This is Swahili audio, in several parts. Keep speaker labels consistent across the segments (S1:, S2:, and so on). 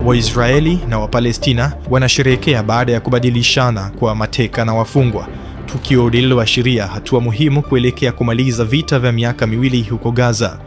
S1: Waisraeli na Wapalestina wanasherehekea baada ya kubadilishana kwa mateka na wafungwa, tukio lililoashiria hatua muhimu kuelekea kumaliza vita vya miaka miwili huko Gaza.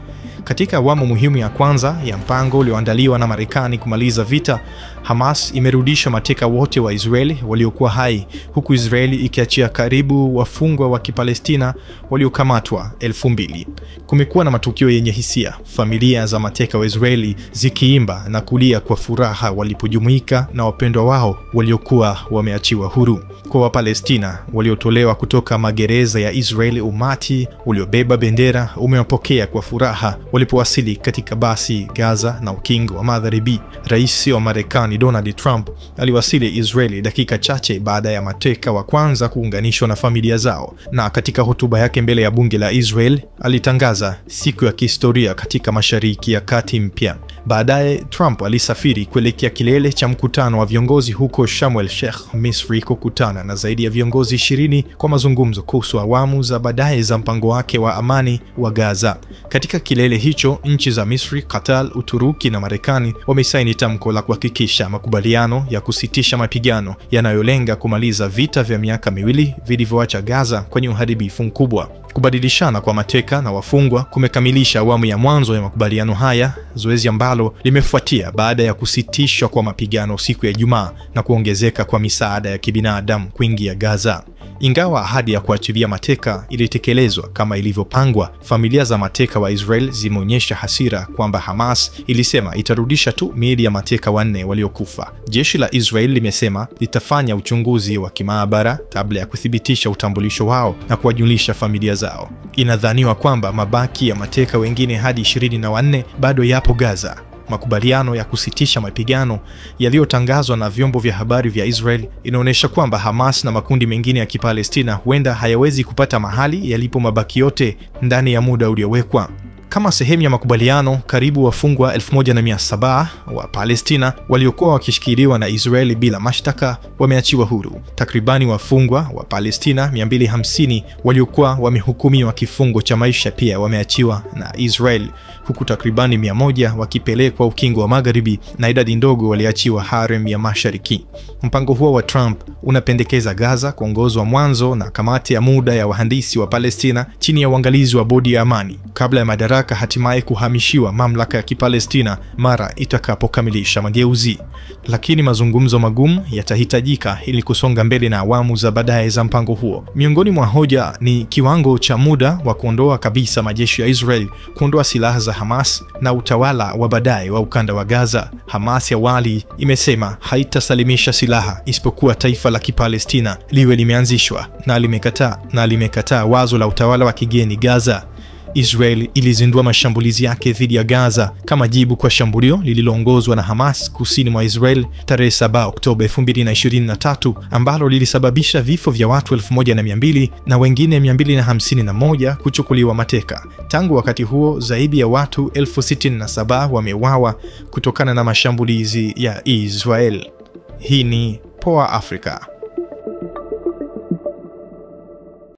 S1: Katika awamu muhimu ya kwanza ya mpango ulioandaliwa na Marekani kumaliza vita, Hamas imerudisha mateka wote wa Israeli waliokuwa hai, huku Israeli ikiachia karibu wafungwa wa Kipalestina waliokamatwa 2,000. Kumekuwa na matukio yenye hisia, familia za mateka wa Israeli zikiimba na kulia kwa furaha walipojumuika na wapendwa wao waliokuwa wameachiwa huru. Kwa Wapalestina waliotolewa kutoka magereza ya Israeli, umati uliobeba bendera umewapokea kwa furaha walipowasili katika basi Gaza na ukingo wa Magharibi. Rais wa Marekani Donald Trump aliwasili Israeli dakika chache baada ya mateka wa kwanza kuunganishwa na familia zao, na katika hotuba yake mbele ya bunge la Israel alitangaza siku ya kihistoria katika Mashariki ya Kati mpya. Baadaye Trump alisafiri kuelekea kilele cha mkutano wa viongozi huko Sharm el-Sheikh, Misri, kukutana na zaidi ya viongozi 20 kwa mazungumzo kuhusu awamu za baadaye za mpango wake wa amani wa Gaza. Katika kilele hicho, nchi za Misri, Qatar, Uturuki na Marekani wamesaini tamko la kuhakikisha makubaliano ya kusitisha mapigano yanayolenga kumaliza vita vya miaka miwili vilivyoacha Gaza kwenye uharibifu mkubwa. Kubadilishana kwa mateka na wafungwa kumekamilisha awamu ya mwanzo ya makubaliano haya, zoezi ambalo limefuatia baada ya kusitishwa kwa mapigano siku ya Ijumaa na kuongezeka kwa misaada ya kibinadamu kuingia Gaza. Ingawa ahadi ya kuachilia mateka ilitekelezwa kama ilivyopangwa, familia za mateka wa Israel zimeonyesha hasira kwamba Hamas ilisema itarudisha tu miili ya mateka 4 waliokufa. Jeshi la Israel limesema litafanya uchunguzi wa kimaabara kabla ya kuthibitisha utambulisho wao na kuwajulisha familia zao. Inadhaniwa kwamba mabaki ya mateka wengine hadi 24 bado yapo Gaza. Makubaliano ya kusitisha mapigano yaliyotangazwa na vyombo vya habari vya Israel inaonyesha kwamba Hamas na makundi mengine ya Kipalestina huenda hayawezi kupata mahali yalipo mabaki yote ndani ya muda uliowekwa. Kama sehemu ya makubaliano, karibu wafungwa 1700 wa Palestina waliokuwa wakishikiliwa na Israeli bila mashtaka wameachiwa huru. Takribani wafungwa wa Palestina 250 waliokuwa wamehukumiwa kifungo cha maisha pia wameachiwa na Israeli, huku takribani 100 wakipelekwa ukingo wa Magharibi na idadi ndogo waliachiwa harem ya Mashariki. Mpango huo wa Trump unapendekeza Gaza kuongozwa mwanzo na kamati ya muda ya wahandisi wa Palestina chini ya uangalizi wa bodi ya amani, kabla ya madaraka hatimaye kuhamishiwa mamlaka ya Kipalestina mara itakapokamilisha mageuzi. Lakini mazungumzo magumu yatahitajika ili kusonga mbele na awamu za baadaye za mpango huo. Miongoni mwa hoja ni kiwango cha muda wa kuondoa kabisa majeshi ya Israel, kuondoa silaha za Hamas na utawala wa baadaye wa ukanda wa Gaza. Hamas awali imesema haitasalimisha silaha isipokuwa taifa la Kipalestina liwe limeanzishwa, na limekataa wazo la utawala wa kigeni Gaza. Israel ilizindua mashambulizi yake dhidi ya Gaza kama jibu kwa shambulio lililoongozwa na Hamas kusini mwa Israel tarehe 7 Oktoba 2023 ambalo lilisababisha vifo vya watu 1200 na wengine 251 kuchukuliwa mateka. Tangu wakati huo, zaidi ya watu 67,000 wameuawa kutokana na mashambulizi ya Israel. Hii ni Poa Africa.